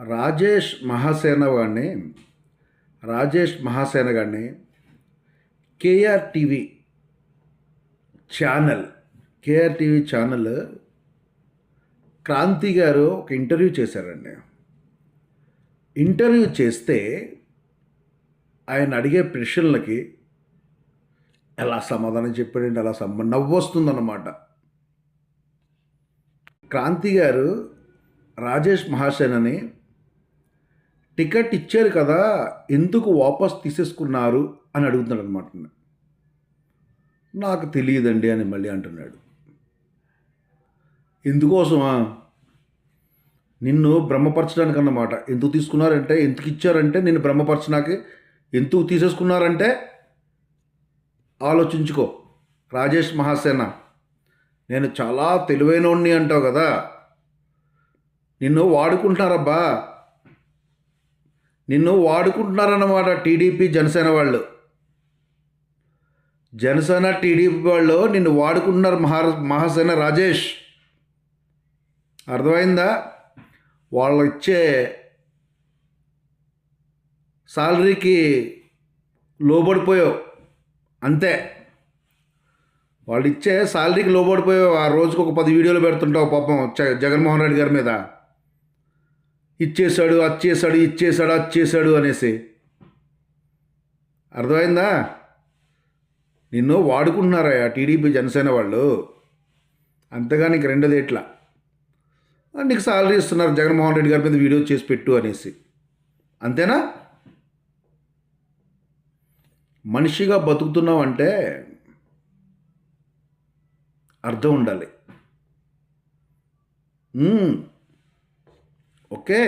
రాజేష్ మహాసేన గారిని రాజేష్ మహాసేన గారిని KR TV channel KR TV channel Kranthi garu ఒక ఇంటర్వ్యూ చేశారండి. ఇంటర్వ్యూ చేస్తే ఆయన అడిగే ప్రశ్నలకి ఎలా సమాధానం చెప్పాడండి, అలా నవ్వొస్తుందన్నమాట. క్రాంతి గారు రాజేష్ మహాసేనని టికెట్ ఇచ్చారు కదా, ఎందుకు వాపస్ తీసేసుకున్నారు అని అడుగుతున్నాడు అనమాట. నాకు తెలియదండి అని మళ్ళీ అంటున్నాడు. ఎందుకోసమా? నిన్ను బ్రహ్మపరచడానికి అన్నమాట. ఎందుకు తీసుకున్నారంటే, ఎందుకు ఇచ్చారంటే నిన్ను బ్రహ్మపరచడానికి. ఎందుకు తీసేసుకున్నారంటే ఆలోచించుకో రాజేష్ మహాసేన. నేను చాలా తెలివైనోడిని అంటావు కదా, నిన్ను వాడుకుంటున్నారబ్బా, నిన్ను వాడుకుంటున్నారన్నమాట టీడీపీ జనసేన వాళ్ళు. జనసేన టీడీపీ వాళ్ళు నిన్ను వాడుకుంటున్నారు మహాసేన రాజేష్. అర్థమైందా? వాళ్ళు ఇచ్చే సాలరీకి లోబడిపోయావు అంతే. వాళ్ళు ఇచ్చే సాలరీకి లోబడిపోయావు. ఆ రోజుకు ఒక 10 వీడియోలు పెడుతుంటావు పాపం జగన్మోహన్ రెడ్డి గారి మీద. ఇచ్చేశాడు, అది చేశాడు, ఇచ్చేశాడు, అది చేశాడు అనేసి. అర్థమైందా? నిన్ను వాడుకుంటున్నారా టీడీపీ జనసేన వాళ్ళు. అంతగా నీకు రెండోది ఎట్లా? నీకు సాలరీ ఇస్తున్నారు జగన్మోహన్ రెడ్డి గారి మీద వీడియో చేసి పెట్టు అనేసి. అంతేనా? మనిషిగా బతుకుతున్నావు అంటే అర్థం ఉండాలి. ఓకే.